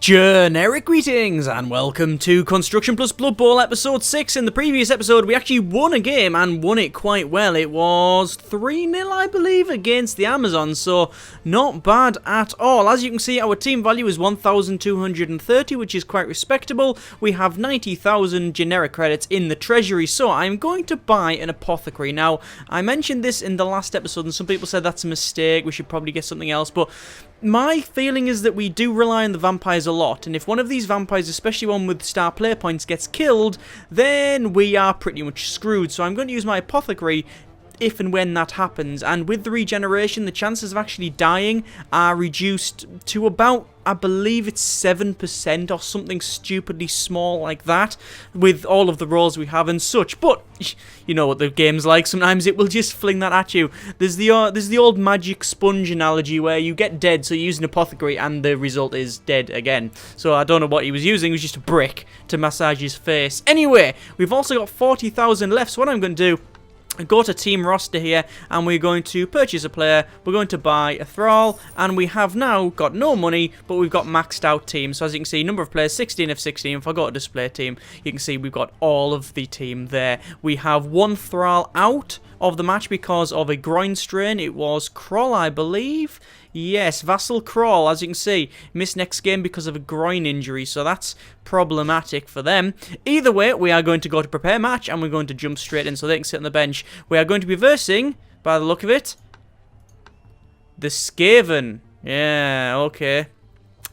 Generic greetings and welcome to Construction Plus Blood Bowl episode 6. In the previous episode we actually won a game and won it quite well. It was 3-0 I believe against the Amazons, so not bad at all. As you can see, our team value is 1,230, which is quite respectable. We have 90,000 generic credits in the treasury, so I'm going to buy an apothecary. Now, I mentioned this in the last episode and some people said that's a mistake, we should probably get something else, but my feeling is that we do rely on the vampires a lot, and if one of these vampires, especially one with star player points, gets killed, then we are pretty much screwed. So I'm going to use my apothecary if and when that happens, and with the regeneration, the chances of actually dying are reduced to about, I believe it's 7% or something stupidly small like that, with all of the rolls we have and such. But you know what the game's like, sometimes it will just fling that at you. There's the old magic sponge analogy where you get dead, so you use an apothecary and the result is dead again. So I don't know what he was using, it was just a brick to massage his face. Anyway, we've also got 40,000 left, so what I'm going to do, go to team roster here and we're going to purchase a player. We're going to buy a thrall, and we have now got no money, but we've got maxed out team. So as you can see, number of players 16 of 16. If I go to display team, you can see we've got all of the team there. We have one thrall out of the match because of a groin strain. It was Kroll, I believe. Yes, Vassal Kroll, as you can see, missed next game because of a groin injury, so that's problematic for them. Either way, we are going to go to prepare match, and we're going to jump straight in so they can sit on the bench. We are going to be versing, by the look of it, the Skaven. Yeah, okay.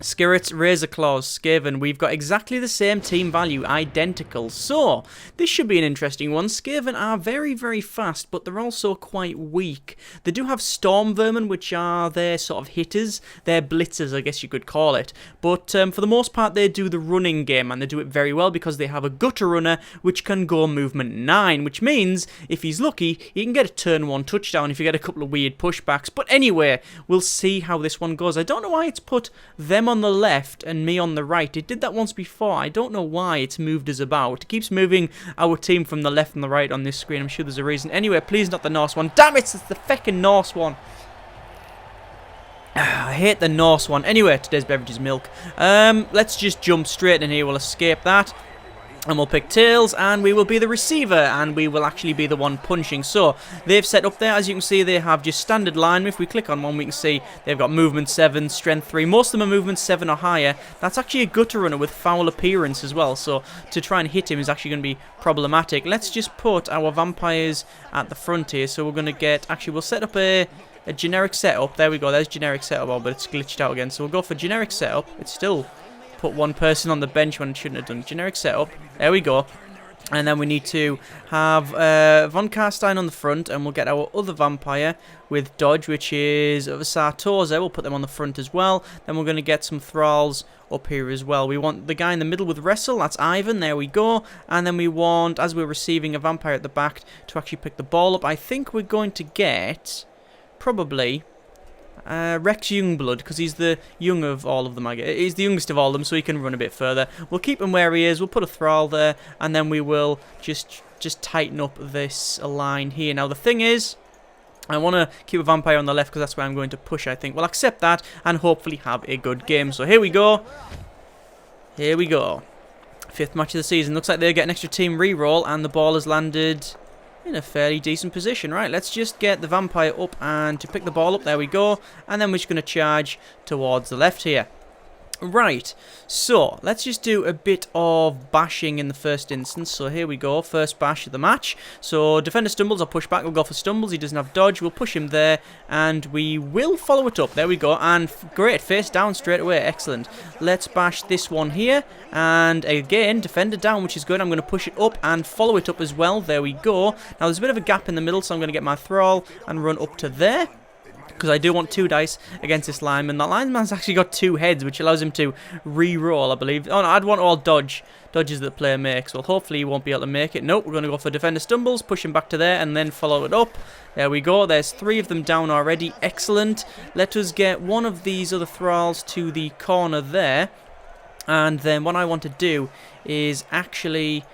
Skirret's Razor Claws, Skaven. We've got exactly the same team value, identical. So, this should be an interesting one. Skaven are very, very fast, but they're also quite weak. They do have Storm Vermin, which are their sort of hitters. They're blitzers, I guess you could call it. But for the most part, they do the running game, and they do it very well because they have a Gutter Runner, which can go movement 9, which means, if he's lucky, he can get a turn 1 touchdown if you get a couple of weird pushbacks. But anyway, we'll see how this one goes. I don't know why it's put them on the left and me on the right. It did that once before. I don't know why it's moved us about. It keeps moving our team from the left and the right on this screen. I'm sure there's a reason. Anyway, please not the Norse one. Damn it, it's the feckin' Norse one. I hate the Norse one. Anyway, today's beverage is milk. Let's just jump straight in here. We'll escape that. And we'll pick Tails, and we will be the receiver, and we will actually be the one punching. So, they've set up there, as you can see, they have just standard linemen. If we click on one, we can see they've got movement 7, strength 3. Most of them are movement 7 or higher. That's actually a Gutter Runner with foul appearance as well, so to try and hit him is actually going to be problematic. Let's just put our vampires at the front here. So we're going to get, actually we'll set up a generic setup. There we go, there's generic setup, but it's glitched out again. So we'll go for generic setup. It's still put one person on the bench when it shouldn't have done. Generic setup. There we go. And then we need to have Von Karstein on the front, and we'll get our other vampire with dodge, which is Sartosa. We'll put them on the front as well. Then we're going to get some thralls up here as well. We want the guy in the middle with wrestle. That's Ivan. There we go. And then we want, as we're receiving, a vampire at the back to actually pick the ball up. I think we're going to get probably Rex Youngblood, because he's the young of all of them. He's the youngest of all of them, so he can run a bit further. We'll keep him where he is. We'll put a thrall there, and then we will just tighten up this line here. Now the thing is, I want to keep a vampire on the left because that's where I'm going to push, I think. We'll accept that and hopefully have a good game. So here we go. Here we go. 5th match of the season. Looks like they get an extra team reroll, and the ball has landed in a fairly decent position. Right, let's just get the vampire up and to pick the ball up. There we go. And then we're just going to charge towards the left here. Right, so let's just do a bit of bashing in the first instance. So here we go, first bash of the match. So defender stumbles, I'll push back, we'll go for stumbles. He doesn't have dodge, we'll push him there, and we will follow it up. There we go, and great, face down straight away, excellent. Let's bash this one here, and again, defender down, which is good. I'm going to push it up and follow it up as well. There we go. Now there's a bit of a gap in the middle, so I'm going to get my thrall and run up to there, because I do want 2 dice against this lineman. That lineman's actually got 2 heads, which allows him to re-roll, I believe. Oh no, I'd want all dodges that the player makes. Well, hopefully he won't be able to make it. Nope, we're going to go for defender stumbles, push him back to there, and then follow it up. There we go, there's 3 of them down already. Excellent. Let us get one of these other thralls to the corner there. And then what I want to do is actually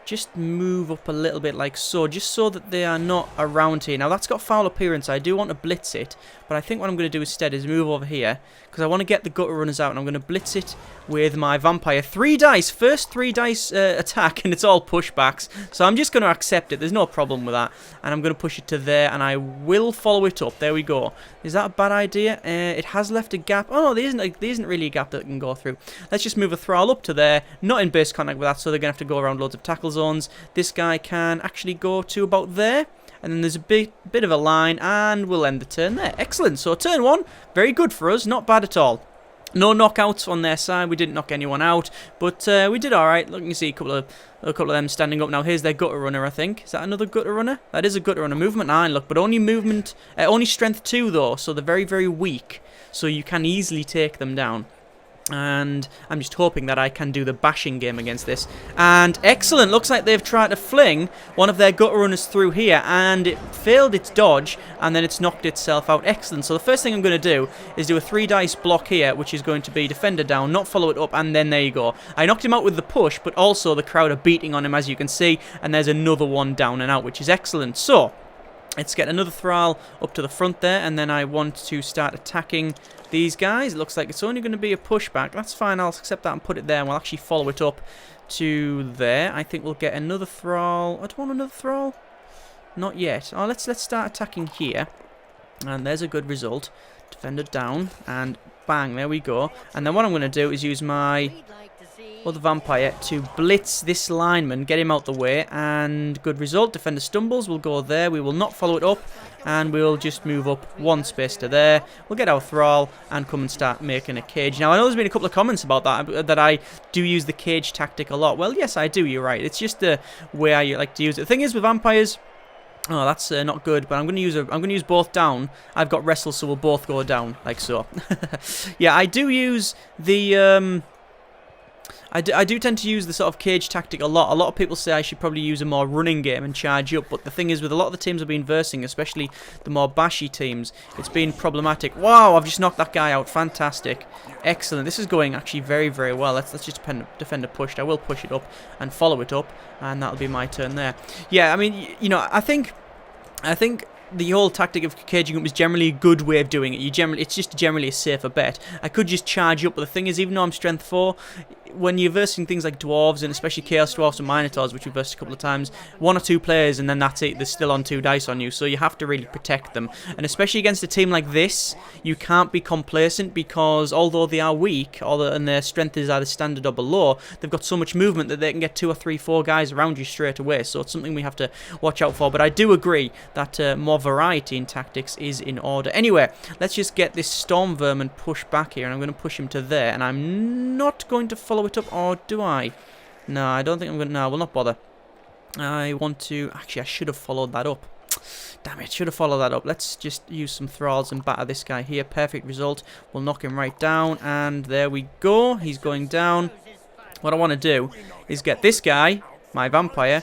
just move up a little bit like so, just so that they are not around here. Now, that's got foul appearance. I do want to blitz it, but I think what I'm going to do instead is move over here, because I want to get the gutter runners out, and I'm going to blitz it with my vampire. 3 dice, first 3 dice attack, and it's all pushbacks, so I'm just going to accept it. There's no problem with that, and I'm going to push it to there, and I will follow it up. There we go. Is that a bad idea? It has left a gap. Oh, no, there isn't really a gap that it can go through. Let's just move a thrall up to there, not in base contact with that, so they're going to have to go around loads of tackle zones. This guy can actually go to about there, and then there's a bit of a line, and we'll end the turn there. Excellent. So turn 1, very good for us, not bad at all. No knockouts on their side. We didn't knock anyone out, but we did all right. Look, you can see a couple of them standing up now. Here's their gutter runner, I think. Is that another gutter runner? That is a gutter runner. Movement 9, look, but only strength 2 though, so they're very, very weak. So you can easily take them down. And I'm just hoping that I can do the bashing game against this. And excellent, looks like they've tried to fling one of their gutter runners through here, and it failed its dodge, and then it's knocked itself out. Excellent. So the first thing I'm going to do is do a 3 dice block here, which is going to be defender down, not follow it up, and then there you go. I knocked him out with the push, but also the crowd are beating on him, as you can see, and there's another one down and out, which is excellent. So let's get another thrall up to the front there, and then I want to start attacking these guys. It looks like it's only going to be a pushback. That's fine, I'll accept that and put it there, and we'll actually follow it up to there. I think we'll get another thrall. I don't want another thrall. Not yet. Oh, let's start attacking here. And there's a good result. Defender down, and bang, there we go. And then what I'm going to do is use my other vampire to blitz this lineman, get him out the way, and good result. Defender stumbles, we'll go there, we will not follow it up, and we'll just move up 1 space to there. We'll get our thrall and come and start making a cage. Now, I know there's been a couple of comments about that I do use the cage tactic a lot. Well, yes, I do, you're right. It's just the way I like to use it. The thing is with vampires, oh, that's not good, but I'm going to use both down. I've got wrestle, so we'll both go down, like so. Yeah, I do use the I do tend to use the sort of cage tactic a lot. A lot of people say I should probably use a more running game and charge up, but the thing is, with a lot of the teams I've been versing, especially the more bashy teams, it's been problematic. Wow, I've just knocked that guy out. Fantastic. Excellent. This is going actually very, very well. Let's just defender pushed. I will push it up and follow it up, and that'll be my turn there. Yeah, I mean, you know, I think the whole tactic of caging up is generally a good way of doing it. It's just generally a safer bet. I could just charge up, but the thing is, even though I'm strength 4, when you're versing things like dwarves, and especially chaos dwarves and minotaurs, which we've versed a couple of times, 1 or 2 players, and then that's it. They're still on 2 dice on you, so you have to really protect them. And especially against a team like this, you can't be complacent, because although they are weak, and their strength is either standard or below, they've got so much movement that they can get 2 or 3, 4 guys around you straight away. So it's something we have to watch out for. But I do agree that more variety in tactics is in order. Anyway, let's just get this storm vermin pushed back here, and I'm going to push him to there, and I'm not going to follow it up, or do I? No, I don't think I'm going to. No, we'll not bother. I want to. Actually, I should have followed that up. Damn it, should have followed that up. Let's just use some thralls and batter this guy here. Perfect result. We'll knock him right down, and there we go. He's going down. What I want to do is get this guy, my vampire,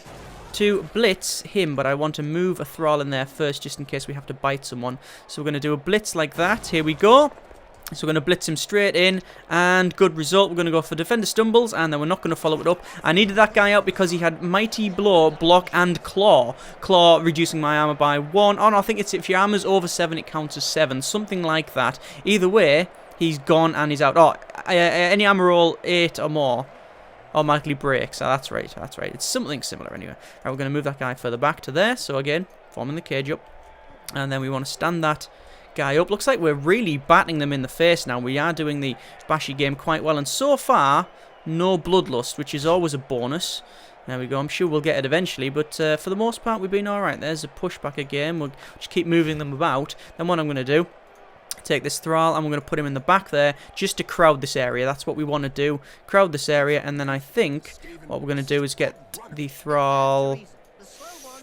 to blitz him, but I want to move a thrall in there first, just in case we have to bite someone. So we're going to do a blitz like that. Here we go. So we're going to blitz him straight in, and good result. We're going to go for defender stumbles, and then we're not going to follow it up. I needed that guy out because he had mighty blow, block, and claw. Claw reducing my armor by 1. Oh no, I think it's if your armor's over 7, it counts as 7. Something like that. Either way, he's gone and he's out. Oh, any armor roll 8 or more automatically breaks. Oh, that's right, that's right. It's something similar anyway. Right, we're going to move that guy further back to there. So again, forming the cage up. And then we want to stand that guy up. Looks like we're really batting them in the face now. We are doing the bashy game quite well. And so far, no bloodlust, which is always a bonus. There we go. I'm sure we'll get it eventually. But for the most part, we've been alright. There's a pushback again. We'll just keep moving them about. Then what I'm going to do, take this thrall, and we're going to put him in the back there just to crowd this area. That's what we want to do. Crowd this area, and then I think what we're going to do is get the thrall.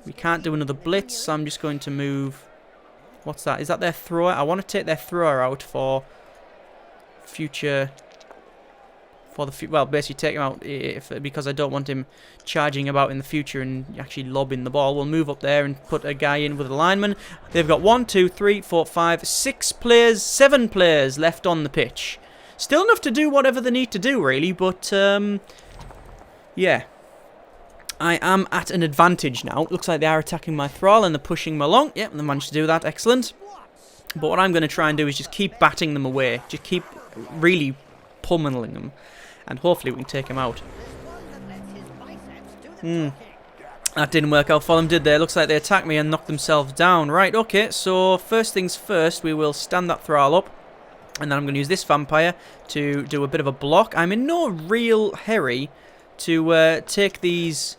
We can't do another blitz, so I'm just going to move. What's that? Is that their thrower? I want to take their thrower out for future. Well, basically take him out because I don't want him charging about in the future and actually lobbing the ball. We'll move up there and put a guy in with a lineman. They've got 1, 2, 3, 4, 5, 6 players, 7 players left on the pitch. Still enough to do whatever they need to do, really, but yeah. I am at an advantage now. Looks like they are attacking my thrall and they're pushing me along. Yep, they managed to do that. Excellent. But what I'm going to try and do is just keep batting them away. Just keep really pummeling them. And hopefully we can take him out. That didn't work out for them, did they? Looks like they attacked me and knocked themselves down. Right, okay, so first things first, we will stand that thrall up. And then I'm going to use this vampire to do a bit of a block. I'm in no real hurry to take these...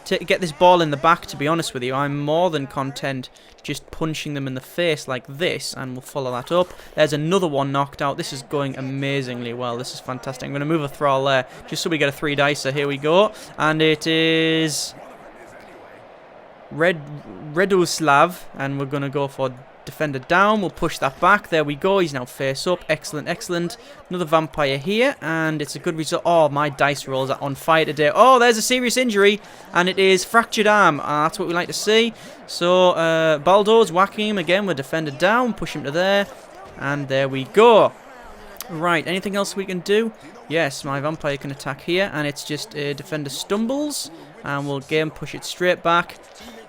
get this ball in the back, to be honest with you. I'm more than content just punching them in the face like this, and we'll follow that up. There's another one knocked out. This is going amazingly well. This is fantastic. I'm going to move a thrall there, just so we get a 3-dicer. Here we go. And it is... Redoslav, and we're going to go for defender down. We'll push that back. There we go. He's now face up. Excellent, excellent. Another vampire here, and it's a good result. Oh, my dice rolls are on fire today. Oh, there's a serious injury, and it is fractured arm. That's what we like to see. So, Baldo's whacking him again with defender down. Push him to there, and there we go. Right, anything else we can do? Yes, my vampire can attack here, and it's just defender stumbles, and we'll again push it straight back.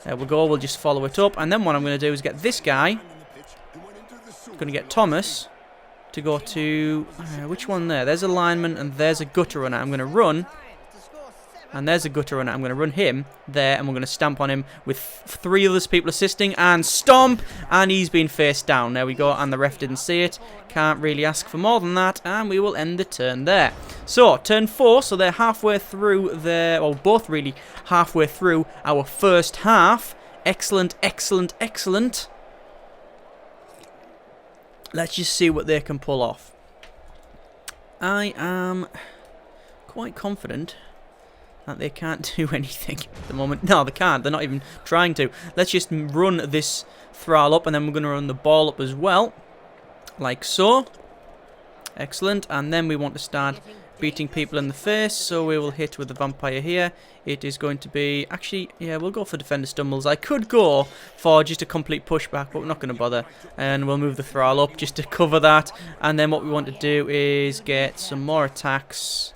There we go, we'll just follow it up, and then what I'm going to do is get this guy. I'm going to get Thomas to go to... which one there? There's a lineman, and there's a gutter runner. I'm going to run, and there's a gutter runner. I'm going to run him there, and we're going to stamp on him with 3 other people assisting, and stomp, and he's been face down. There we go, and the ref didn't see it. Can't really ask for more than that, and we will end the turn there. So, turn 4, so they're halfway through their... well, both really halfway through our first half. Excellent, excellent, excellent. Let's just see what they can pull off. I am quite confident that they can't do anything at the moment. No, they can't. They're not even trying to. Let's just run this thrall up, and then we're going to run the ball up as well. Like so. Excellent. And then we want to start beating people in the face, so we will hit with the vampire here. It is going to be... actually, yeah, we'll go for defender stumbles. I could go for just a complete pushback, but we're not going to bother. And we'll move the thrall up just to cover that. And then what we want to do is get some more attacks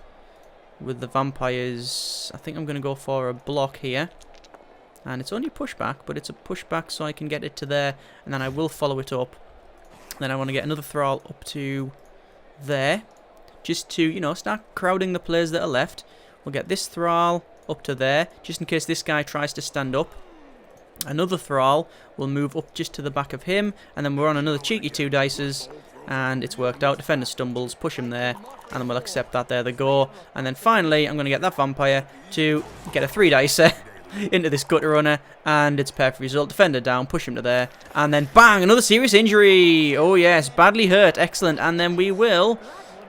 with the vampires. I think I'm going to go for a block here. And it's only pushback, but it's a pushback so I can get it to there. And then I will follow it up. Then I want to get another thrall up to there. Just to, you know, start crowding the players that are left. We'll get this thrall up to there, just in case this guy tries to stand up. Another thrall will move up just to the back of him, and then we're on another cheeky 2 dices, and it's worked out. Defender stumbles, push him there, and then we'll accept that. There they go. And then finally, I'm going to get that vampire to get a 3-dicer into this gutter runner, and it's a perfect result. Defender down, push him to there, and then bang, another serious injury. Oh yes, badly hurt. Excellent. And then we will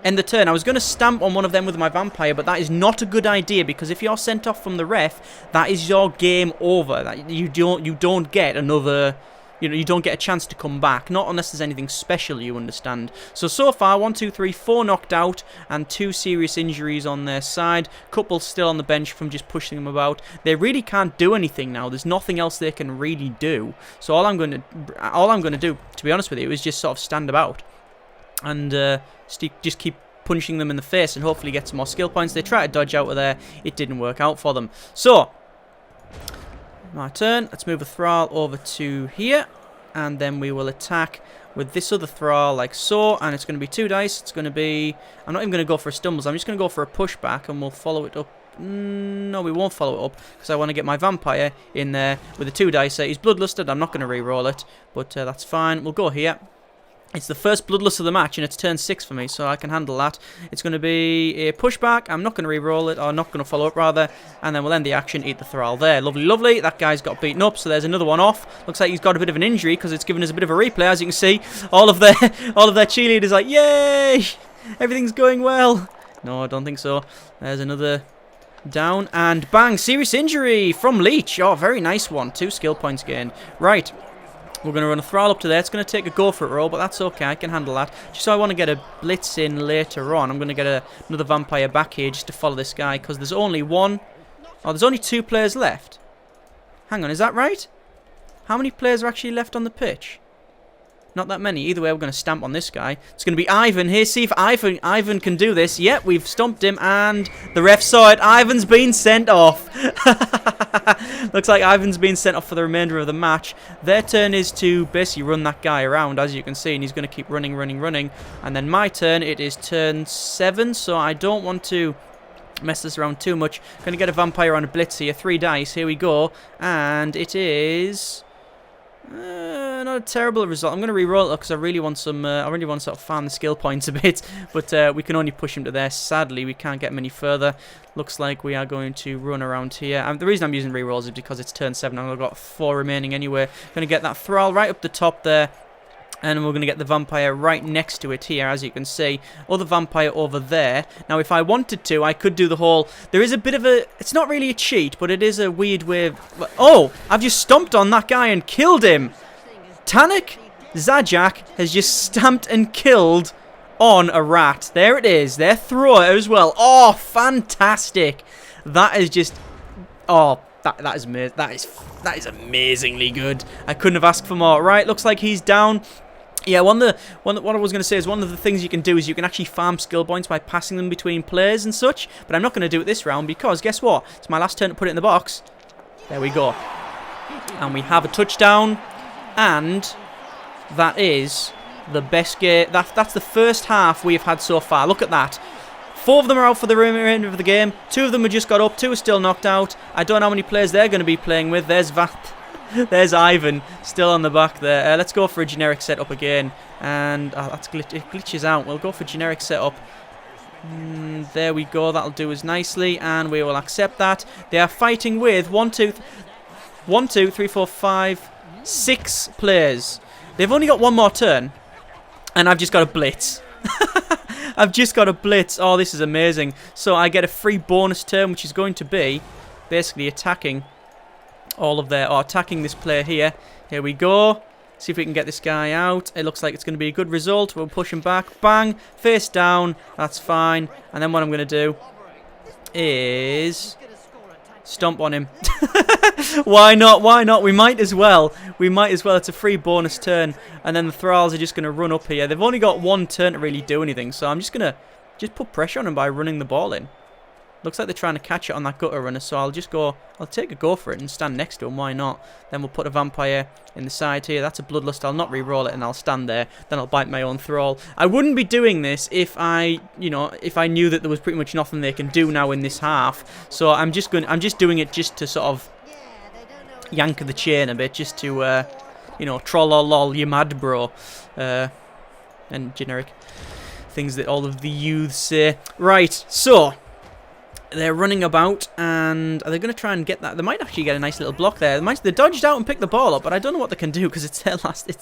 end the turn. I was going to stamp on one of them with my vampire, but that is not a good idea, because if you're sent off from the ref, that is your game over. You don't get another, you know, you don't get a chance to come back, not unless there's anything special, you understand. So far 1, 2, 3, 4 knocked out, and 2 serious injuries on their side. Couple still on the bench from just pushing them about. They really can't do anything now. There's nothing else they can really do. So all I'm going to do, to be honest with you, is just sort of stand about and just keep punching them in the face and hopefully get some more skill points. They try to dodge out of there. It didn't work out for them. So, my turn. Let's move a thrall over to here, and then we will attack with this other thrall like so, and it's going to be 2 dice. It's going to be... I'm not even going to go for a stumbles. I'm just going to go for a pushback, and we'll follow it up. No, we won't follow it up, because I want to get my vampire in there with a 2-dicer. He's bloodlusted. I'm not going to re-roll it, but that's fine. We'll go here. It's the first bloodlust of the match, and it's turn 6 for me, so I can handle that. It's going to be a pushback. I'm not going to re-roll it, or not going to follow up, rather. And then we'll end the action, eat the thrall there. Lovely, lovely. That guy's got beaten up, so there's another one off. Looks like he's got a bit of an injury, because it's given us a bit of a replay. As you can see, all of their cheerleaders like, yay! Everything's going well. No, I don't think so. There's another down, and bang! Serious injury from Leech. Oh, very nice one. 2 skill points gained. Right. We're going to run a thrall up to there. It's going to take a go for it roll, but that's okay. I can handle that. Just so I want to get a blitz in later on. I'm going to get another vampire back here just to follow this guy, because there's only one... oh, there's only 2 players left. Hang on, is that right? How many players are actually left on the pitch? Not that many. Either way, we're going to stamp on this guy. It's going to be Ivan here. See if Ivan can do this. Yep, we've stomped him, and the ref saw it. Ivan's been sent off. Looks like Ivan's been sent off for the remainder of the match. Their turn is to basically run that guy around, as you can see, and he's going to keep running. And then my turn, it is turn 7, so I don't want to mess this around too much. Going to get a vampire on a blitz here. 3 dice. Here we go. And it is not a terrible result. I'm going to re-roll it because I really want some. I really want to sort of farm the skill points a bit. But we can only push him to there. Sadly, we can't get him any further. Looks like we are going to run around here. The reason I'm using re-rolls is because it's turn 7. I've got 4 remaining anyway. Going to get that thrall right up the top there. And we're going to get the vampire right next to it here, as you can see. Other vampire over there. Now, if I wanted to, I could do the whole... There is a bit of a... It's not really a cheat, but it is a weird way of... Oh! I've just stomped on that guy and killed him! Tanik Zajac has just stamped and killed on a rat. There it is. Their thrower as well. Oh, fantastic! That is just... Oh, that is amazing. That is amazingly good. I couldn't have asked for more. Right, looks like he's down. Yeah, what I was going to say is one of the things you can do is you can actually farm skill points by passing them between players and such. But I'm not going to do it this round because, guess what? It's my last turn to put it in the box. There we go. And we have a touchdown. And that is the best game. That's the first half we've had so far. Look at that. 4 of them are out for the remainder of the game. 2 of them have just got up. 2 are still knocked out. I don't know how many players they're going to be playing with. There's There's Ivan still on the back there. Let's go for a generic setup again. And it glitches out. We'll go for generic setup. There we go. That'll do us nicely. And we will accept that. They are fighting with 1, 2, 3, 4, 5, 6 players. They've only got 1 more turn. And I've just got a blitz. I've just got a blitz. Oh, this is amazing. So I get a free bonus turn, which is going to be basically attacking all of their... Or attacking this player here. Here we go. See if we can get this guy out. It looks like it's going to be a good result. We'll push him back. Bang. Face down. That's fine. And then what I'm going to do is stomp on him. Why not? Why not? We might as well. We might as well. It's a free bonus turn. And then the Thralls are just going to run up here. They've only got 1 turn to really do anything. So I'm just going to put pressure on them by running the ball in. Looks like they're trying to catch it on that gutter runner. So I'll take a go for it and stand next to him. Why not? Then we'll put a vampire in the side here. That's a bloodlust. I'll not re-roll it and I'll stand there. Then I'll bite my own thrall. I wouldn't be doing this if I knew that there was pretty much nothing they can do now in this half. So I'm just doing it just to sort of yank the chain a bit, just to troll you mad bro, and generic things that all of the youths say. Right, so they're running about, and are they going to try and get that? They might actually get a nice little block there. They dodged out and picked the ball up, but I don't know what they can do because it's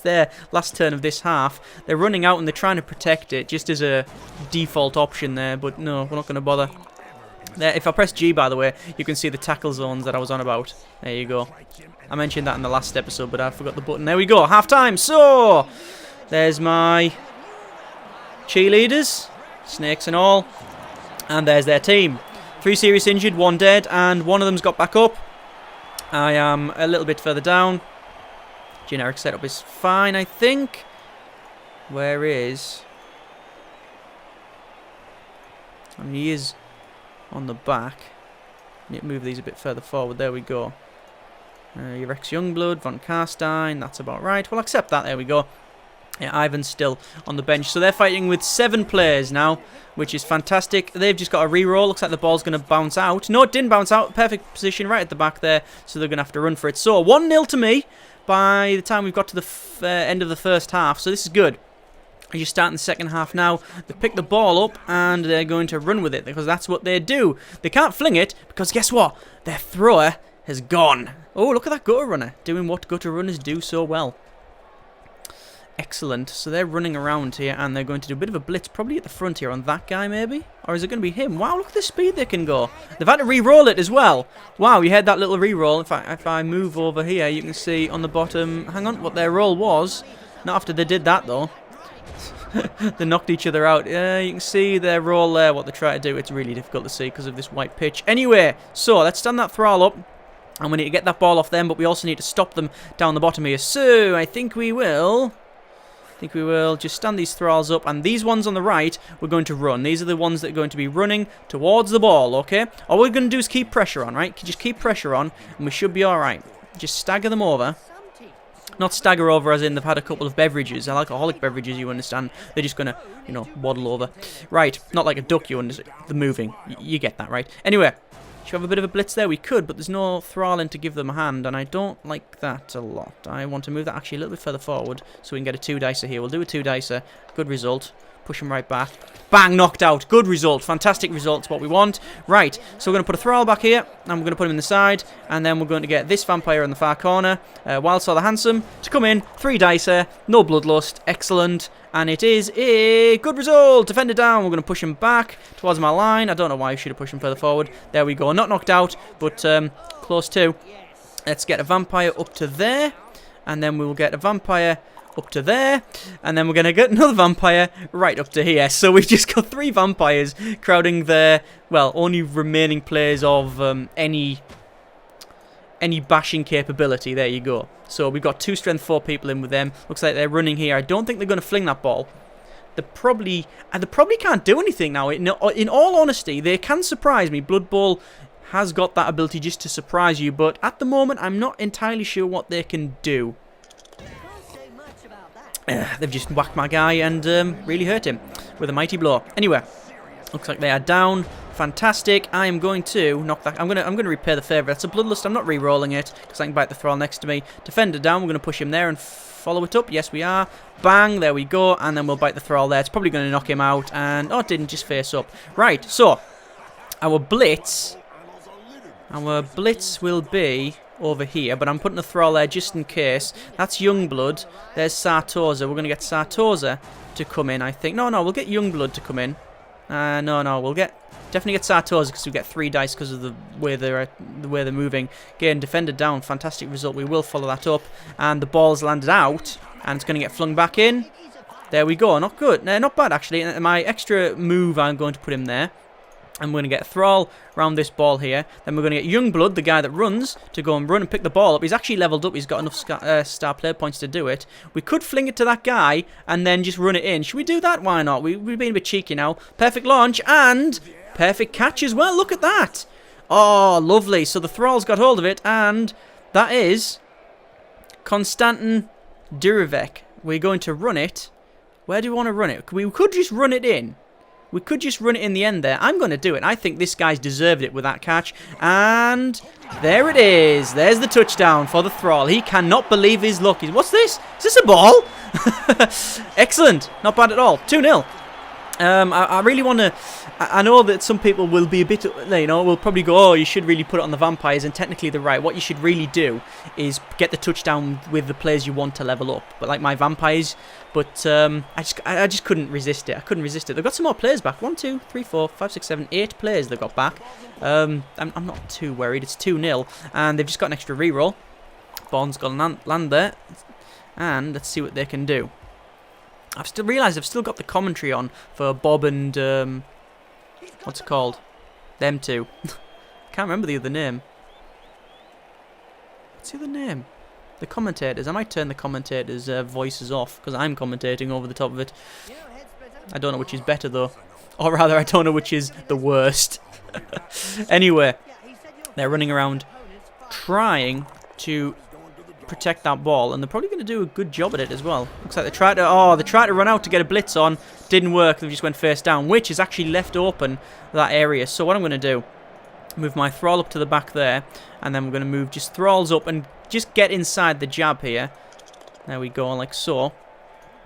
their last turn of this half. They're running out and they're trying to protect it just as a default option there, but no, we're not going to bother. There, if I press G, by the way, you can see the tackle zones that I was on about. There you go. I mentioned that in the last episode, but I forgot the button. There we go, half time. So there's my cheerleaders, snakes and all, and there's their team. 3 serious injured, 1 dead, and 1 of them's got back up. I am a little bit further down. Generic setup is fine, I think. Where is... And he is on the back. Need to move these a bit further forward. There we go. Your Rex Youngblood, Von Carstein. That's about right. We'll accept that. There we go. Yeah, Ivan's still on the bench. So they're fighting with 7 players now, which is fantastic. They've just got a re-roll. Looks like the ball's going to bounce out. No, it didn't bounce out. Perfect position right at the back there. So they're going to have to run for it. So 1-0 to me by the time we've got to the end of the first half. So this is good. As you start in the second half now, they pick the ball up and they're going to run with it because that's what they do. They can't fling it because guess what? Their thrower has gone. Oh, look at that gutter runner doing what gutter runners do so well. Excellent. So they're running around here and they're going to do a bit of a blitz, probably at the front here on that guy maybe? Or is it going to be him? Wow, look at the speed they can go. They've had to re-roll it as well. Wow, you had that little re-roll. If I move over here, you can see on the bottom, hang on, what their roll was. Not after they did that though. They knocked each other out. Yeah, you can see their roll there, what they try to do. It's really difficult to see because of this white pitch. Anyway, so let's stand that thrall up. And we need to get that ball off them, but we also need to stop them down the bottom here. So, I think we will... think we will just stand these thralls up, and these ones on the right, we're going to run. These are the ones that are going to be running towards the ball, okay? All we're going to do is keep pressure on, right? Just keep pressure on, and we should be alright. Just stagger them over. Not stagger over as in they've had a couple of beverages, alcoholic beverages, you understand. They're just going to, you know, waddle over. Right, not like a duck, you understand. The moving. You get that, right? Anyway, should we have a bit of a blitz there? We could, but there's no thralling to give them a hand, and I don't like that a lot. I want to move that actually a little bit further forward so we can get a 2-dicer here. We'll do a 2-dicer. Good result. Push him right back. Bang, knocked out. Good result. Fantastic result. It's what we want. Right, so we're going to put a thrall back here, and we're going to put him in the side, and then we're going to get this vampire in the far corner, Wildsaw the Handsome, to come in. 3-dicer. No bloodlust. Excellent. And it is a good result. Defender down. We're going to push him back towards my line. I don't know why I should have pushed him further forward. There we go. Not knocked out, but close to. Let's get a vampire up to there, and then we will get a vampire up to there, and then we're going to get another vampire right up to here. So we've just got 3 vampires crowding their, well, only remaining players of any bashing capability. There you go. So we've got 2 strength 4 people in with them. Looks like they're running here. I don't think they're going to fling that ball. They probably can't do anything now. In all honesty, they can surprise me. Blood Bowl has got that ability just to surprise you, but at the moment, I'm not entirely sure what they can do. They've just whacked my guy and really hurt him with a mighty blow. Anyway, looks like they are down. Fantastic. I am going to knock that. I'm going to repair the favour. That's a bloodlust. I'm not re-rolling it because I can bite the thrall next to me. Defender down. We're going to push him there and follow it up. Yes, we are. Bang. There we go. And then we'll bite the thrall there. It's probably going to knock him out. And oh, it didn't. Just face up. Right. So our blitz will be over here, but I'm putting a thrall there just in case. That's Youngblood. There's Sartosa. We're going to get Sartosa to come in, I think. No, we'll get Youngblood to come in. No, we'll definitely get Sartosa because we get 3 dice because of the way they're moving. Again, defender down. Fantastic result. We will follow that up, and the ball's landed out, and it's going to get flung back in. There we go. Not good. No, not bad actually. My extra move, I'm going to put him there. I'm going to get a thrall around this ball here. Then we're going to get Youngblood, the guy that runs, to go and run and pick the ball up. He's actually leveled up. He's got enough star player points to do it. We could fling it to that guy and then just run it in. Should we do that? Why not? We've been a bit cheeky now. Perfect launch and perfect catch as well. Look at that. Oh, lovely. So the thrall's got hold of it, and that is Konstantin Durivek. We're going to run it. Where do we want to run it? We could just run it in. We could just run it in the end there. I'm going to do it. I think this guy's deserved it with that catch. And there it is. There's the touchdown for the thrall. He cannot believe his luck. What's this? Is this a ball? Excellent. Not bad at all. 2-0. I really want to... I know that some people will be a bit, you know, will probably go, oh, you should really put it on the vampires, and technically they're right. What you should really do is get the touchdown with the players you want to level up, but like my vampires. But I just couldn't resist it. I couldn't resist it. They've got some more players back. 1, 2, 3, 4, 5, 6, 7, 8 players they've got back. I'm not too worried. It's 2-0, and they've just got an extra reroll. Bond's got to land there, and let's see what they can do. I've still realised I've still got the commentary on for Bob and what's it called? Them two. Can't remember the other name. What's the other name? The commentators. I might turn the commentators' voices off because I'm commentating over the top of it. I don't know which is better though, or rather, I don't know which is the worst. Anyway, they're running around trying to protect that ball, and they're probably going to do a good job at it as well. Looks like they tried to run out to get a blitz on. Didn't work. They just went face down, which is actually left open that area. So what I'm going to do, move my thrall up to the back there, and then we're going to move just thralls up and just get inside the jab here. There we go, like so.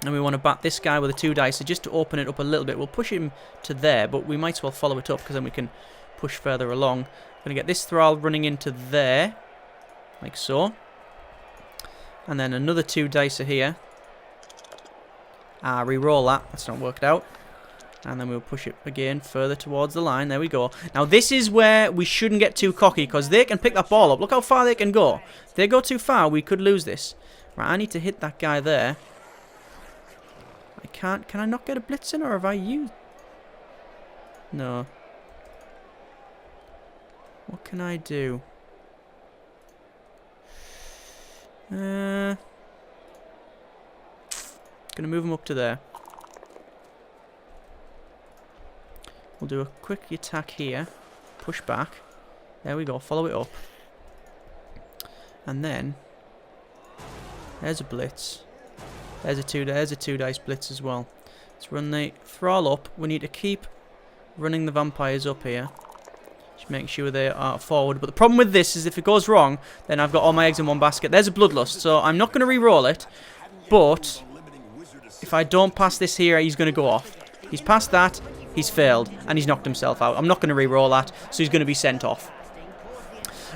And we want to bat this guy with a 2-dicer just to open it up a little bit. We'll push him to there, but we might as well follow it up because then we can push further along. I'm going to get this thrall running into there, like so. And then another 2-dicer here. Re-roll that. That's not worked out. And then we'll push it again further towards the line. There we go. Now this is where we shouldn't get too cocky because they can pick that ball up. Look how far they can go. If they go too far, we could lose this. Right, I need to hit that guy there. I can't. Can I not get a blitz in, or have I used? No. What can I do? Going to move him up to there. We'll do a quick attack here. Push back. There we go. Follow it up. And then there's a blitz. There's a two dice blitz as well. Let's run the thrall up. We need to keep running the vampires up here. Just making sure they are forward. But the problem with this is if it goes wrong, then I've got all my eggs in one basket. There's a bloodlust, so I'm not going to re-roll it. But if I don't pass this here, he's going to go off. He's passed that, he's failed, and he's knocked himself out. I'm not going to re-roll that, so he's going to be sent off.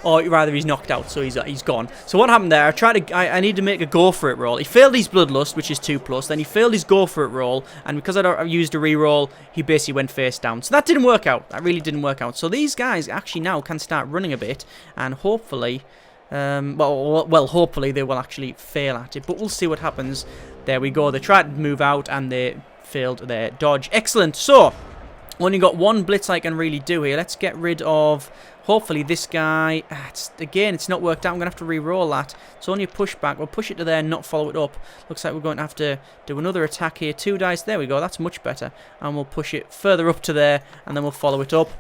Or rather, he's knocked out, so he's gone. So what happened there? I need to make a go for it roll. He failed his bloodlust, which is 2+. Then he failed his go for it roll, and because I used a re-roll, he basically went face down. So that didn't work out. That really didn't work out. So these guys actually now can start running a bit, and hopefully, hopefully they will actually fail at it. But we'll see what happens. There we go. They tried to move out, and they failed their dodge. Excellent. So only got one blitz I can really do here. Let's get rid of, hopefully, this guy. Again, it's not worked out. I'm going to have to re-roll that. It's only a pushback. We'll push it to there and not follow it up. Looks like we're going to have to do another attack here. 2 dice. There we go. That's much better. And we'll push it further up to there, and then we'll follow it up.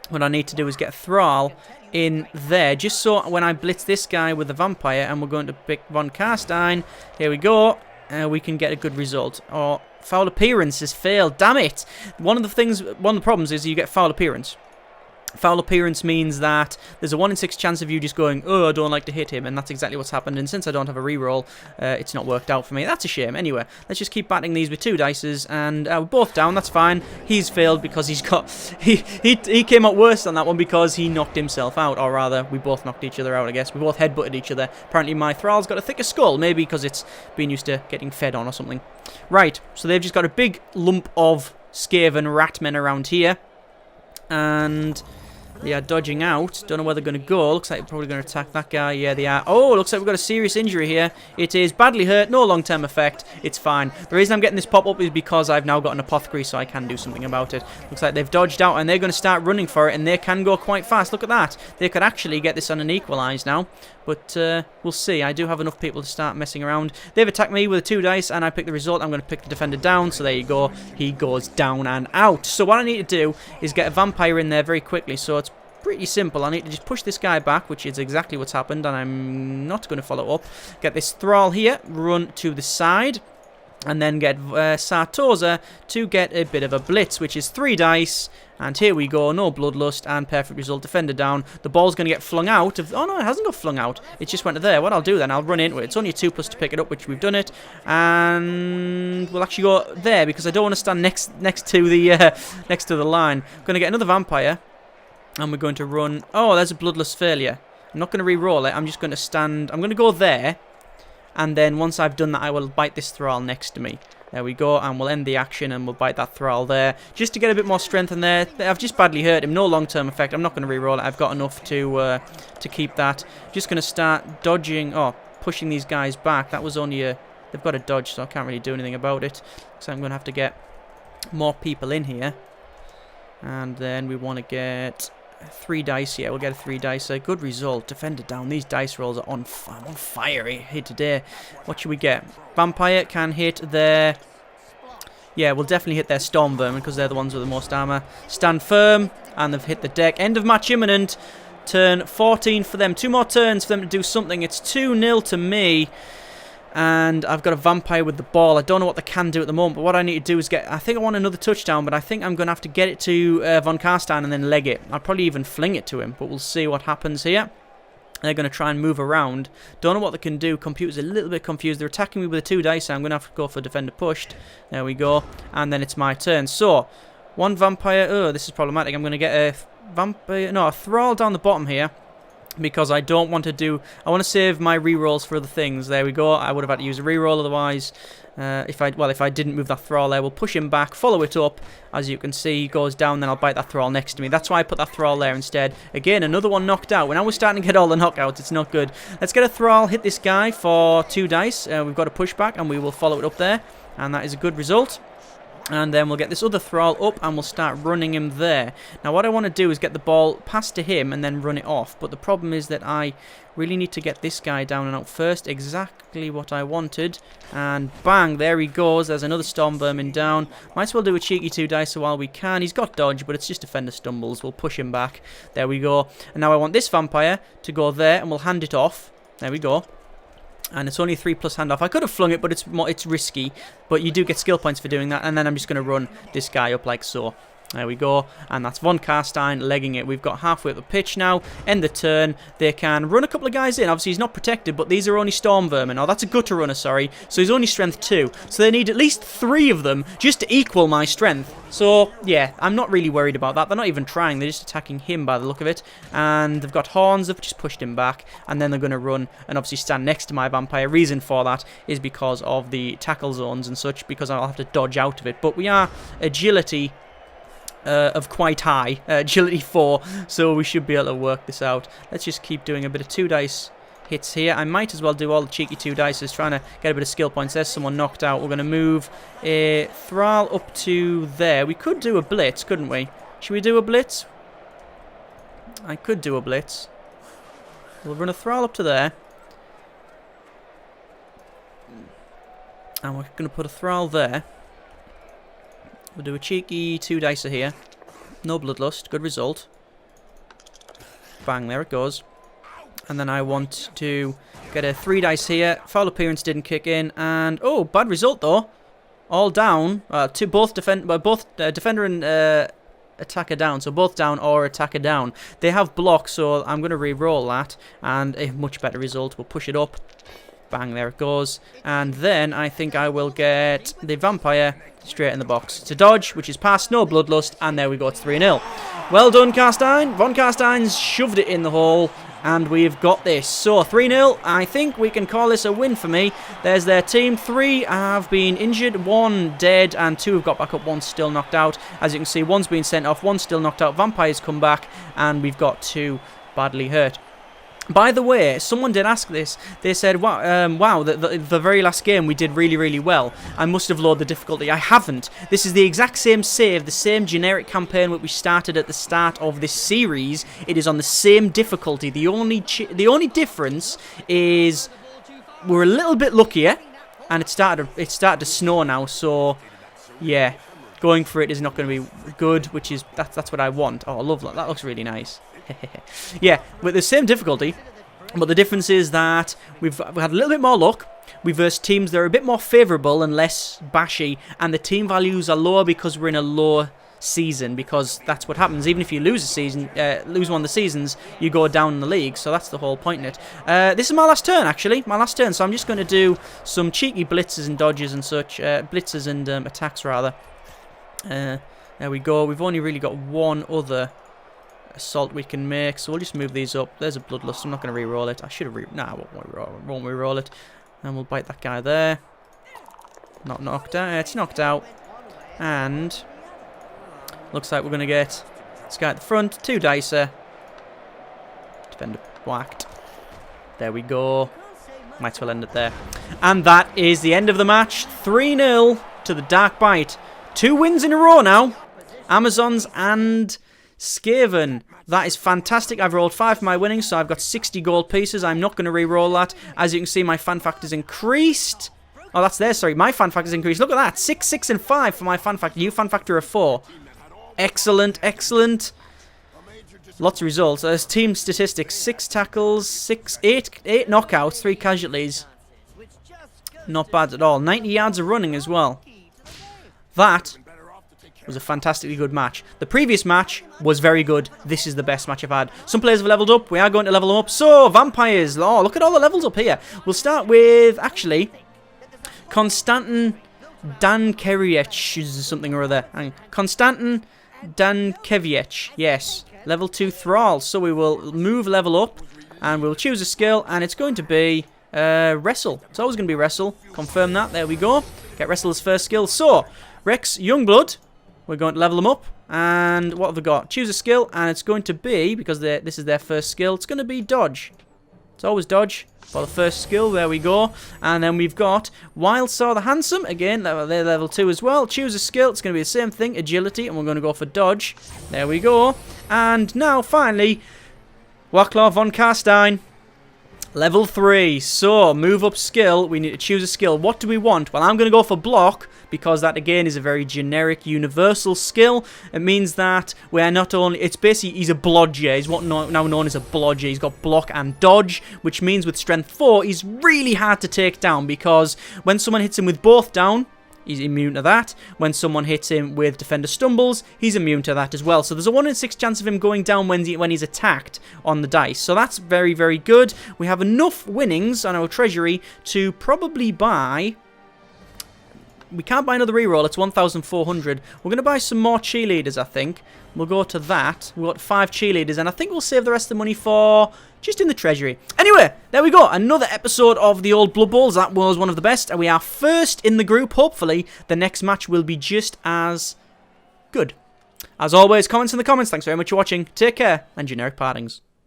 What I need to do is get Thrall in there, just so when I blitz this guy with the vampire, and we're going to pick Von Carstein. Here we go. We can get a good result. Or foul appearance has failed. Damn it! One of the problems is you get foul appearance. Foul appearance means that there's a 1 in 6 chance of you just going, oh, I don't like to hit him, and that's exactly what's happened. And since I don't have a reroll, it's not worked out for me. That's a shame. Anyway, let's just keep batting these with 2 dices, and we're both down. That's fine. He's failed because he's got he came out worse on that one because he knocked himself out, or rather, we both knocked each other out. I guess we both headbutted each other. Apparently, my Thrall's got a thicker skull, maybe because it's been used to getting fed on or something. Right. So they've just got a big lump of Skaven ratmen around here, and they are dodging out. Don't know where they're going to go. Looks like they're probably going to attack that guy. Yeah, they are. Oh, looks like we've got a serious injury here. It is badly hurt. No long-term effect. It's fine. The reason I'm getting this pop-up is because I've now got an apothecary, so I can do something about it. Looks like they've dodged out, and they're going to start running for it, and they can go quite fast. Look at that. They could actually get this on an equalize now, but we'll see. I do have enough people to start messing around. They've attacked me with a 2 dice, and I picked the result. I'm going to pick the defender down, so there you go. He goes down and out. So what I need to do is get a vampire in there very quickly, so it's pretty simple. I need to just push this guy back, which is exactly what's happened, and I'm not going to follow up. Get this Thrall here, run to the side, and then get Sartosa to get a bit of a blitz, which is 3 dice. And here we go, no bloodlust, and perfect result, defender down. The ball's going to get flung out. Oh no, it hasn't got flung out. It just went to there. What I'll do then, I'll run into it. It's only a 2+ to pick it up, which we've done it. And we'll actually go there, because I don't want to stand next to the line. I'm going to get another vampire. And we're going to run. Oh, there's a bloodlust failure. I'm not going to re-roll it. I'm just going to stand. I'm going to go there. And then once I've done that, I will bite this Thrall next to me. There we go. And we'll end the action and we'll bite that Thrall there. Just to get a bit more strength in there. I've just badly hurt him. No long-term effect. I'm not going to re-roll it. I've got enough to keep that. Just going to start dodging. Oh, pushing these guys back. That was only a... They've got a dodge, so I can't really do anything about it. So I'm going to have to get more people in here. And then we want to get 3 dice. Yeah, we'll get a 3 dice. A good result. Defender down. These dice rolls are on fire here today. What should we get? Vampire can hit their... Yeah, we'll definitely hit their Storm Vermin because they're the ones with the most armor. Stand firm. And they've hit the deck. End of match imminent. Turn 14 for them. 2 more turns for them to do something. It's 2-0 to me. And I've got a vampire with the ball. I don't know what they can do at the moment, but what I need to do is get... I think I want another touchdown, but I think I'm going to have to get it to Von Carstein and then leg it. I'll probably even fling it to him, but we'll see what happens here. They're going to try and move around. Don't know what they can do. Computer's a little bit confused. They're attacking me with a 2 dice, so I'm going to have to go for defender pushed. There we go. And then it's my turn. So, 1 vampire... Oh, this is problematic. I'm going to get a vampire... No, a Thrall down the bottom here. Because I don't want to do... I want to save my rerolls for other things. There we go. I would have had to use a reroll otherwise. If I didn't move that Thrall there, we'll push him back, follow it up. As you can see, he goes down, then I'll bite that Thrall next to me. That's why I put that Thrall there instead. Again, another one knocked out. When I was starting to get all the knockouts, it's not good. Let's get a Thrall, hit this guy for 2 dice. We've got a pushback, and we will follow it up there. And that is a good result. And then we'll get this other thrall up and we'll start running him there. Now what I want to do is get the ball past to him and then run it off. But the problem is that I really need to get this guy down and out first. Exactly what I wanted. And bang, there he goes. There's another storm vermin down. Might as well do a cheeky 2-dicer while we can. He's got dodge, but it's just defender stumbles. We'll push him back. There we go. And now I want this vampire to go there and we'll hand it off. There we go. And it's only 3+ handoff. I could have flung it, but it's risky. But you do get skill points for doing that. And then I'm just going to run this guy up like so. There we go. And that's Von Carstein legging it. We've got halfway up the pitch now. End the turn. They can run a couple of guys in. Obviously, he's not protected, but these are only Storm Vermin. Oh, that's a Gutter Runner, sorry. So he's only strength 2. So they need at least 3 of them just to equal my strength. So, yeah, I'm not really worried about that. They're not even trying. They're just attacking him by the look of it. And they've got horns. They've just pushed him back. And then they're going to run and obviously stand next to my vampire. Reason for that is because of the tackle zones and such, because I'll have to dodge out of it. But we are agility of quite high, agility 4, so we should be able to work this out. Let's just keep doing a bit of 2-dice hits here. I might as well do all the cheeky 2-dices, trying to get a bit of skill points. There's someone knocked out. We're going to move a Thrall up to there. We could do a blitz, couldn't we? Should we do a blitz? I could do a blitz. We'll run a Thrall up to there. And we're going to put a Thrall there. We'll do a cheeky 2-dicer here. No Bloodlust. Good result. Bang, there it goes. And then I want to get a 3-dice here. Foul appearance didn't kick in. And, oh, bad result though. All down. Both defender and attacker down. So both down or attacker down. They have block, so I'm going to re-roll that. And a much better result. We'll push it up. Bang, there it goes. And then I think I will get the vampire straight in the box. It's a dodge, which is past, no bloodlust, and there we go, it's 3-0. Well done, Carstein. Von Carstein's shoved it in the hole, and we've got this. So, 3-0, I think we can call this a win for me. There's their team. 3 have been injured, 1 dead, and 2 have got back up, 1's still knocked out. As you can see, 1's been sent off, 1's still knocked out. Vampires come back, and we've got 2 badly hurt. By the way, someone did ask this. They said, wow, the very last game we did really, really well. I must have lowered the difficulty. I haven't. This is the exact same save, the same generic campaign that we started at the start of this series. It is on the same difficulty. The only difference is we're a little bit luckier, and it started to snow now. So, yeah, going for it is not going to be good, which is that's what I want. Oh, I love that. That looks really nice. Yeah, with the same difficulty, but the difference is that we've had a little bit more luck. We versed teams that are a bit more favourable and less bashy, and the team values are lower because we're in a lower season, because that's what happens. Even if you lose a season, lose one of the seasons, you go down in the league, so that's the whole point in it. This is my last turn, actually, so I'm just going to do some cheeky blitzes and dodges and such, blitzes and attacks, rather. There we go. We've only really got one other assault we can make, so we'll just move these up. There's a bloodlust. I'm not going to re-roll it. I should have nah, I won't re-roll it. And we'll bite that guy there. Not knocked out. It's knocked out. And looks like we're going to get this guy at the front. 2-dicer. Defender whacked. There we go. Might as well end it there. And that is the end of the match. 3-0 to the Dark Bite. 2 wins in a row now. Amazons and Skaven. That is fantastic. I've rolled 5 for my winnings, so I've got 60 gold pieces. I'm not going to re-roll that. As you can see, my fan factor's increased. Oh, that's there, sorry. My fan factor's increased. Look at that. 6, 6, and 5 for my fan factor. You fan factor of 4. Excellent, excellent. Lots of results. There's team statistics. 6 tackles, 8 knockouts, 3 casualties. Not bad at all. 90 yards of running as well. That was a fantastically good match. The previous match was very good. This is the best match I've had. Some players have leveled up. We are going to level them up. So, vampires. Oh, look at all the levels up here. We'll start with, actually, Konstantin Dankeviec is something or other. Konstantin Dankeviec. Yes. Level 2 Thrall. So we will move level up, and we'll choose a skill, and it's going to be Wrestle. It's always going to be Wrestle. Confirm that. There we go. Get Wrestle as first skill. So, Rex Youngblood. We're going to level them up. And what have we got? Choose a skill, and it's going to be, because this is their first skill, it's going to be Dodge. That's So always dodge for the first skill. There we go. And then we've got Wildstar the Handsome. Again, they're level 2 as well. Choose a skill. It's going to be the same thing, agility, and we're going to go for dodge. There we go. And now, finally, Waclaw von Carstein. Level 3. So, move up skill. We need to choose a skill. What do we want? Well, I'm going to go for block, because that, again, is a very generic, universal skill. It means that we're not only... It's basically, he's a blodger. He's what now known as a blodger. He's got block and dodge, which means with strength 4, he's really hard to take down, because when someone hits him with both down, he's immune to that. When someone hits him with Defender Stumbles, he's immune to that as well. So there's a 1 in 6 chance of him going down when he's attacked on the dice. So that's very, very good. We have enough winnings on our treasury to probably buy... We can't buy another reroll. It's 1,400. We're going to buy some more cheerleaders, I think. We'll go to that. We've got 5 cheerleaders, and I think we'll save the rest of the money for just in the treasury. Anyway, there we go. Another episode of the old Blood Bowls. That was one of the best, and we are first in the group. Hopefully, the next match will be just as good. As always, comments in the comments. Thanks very much for watching. Take care, and generic partings.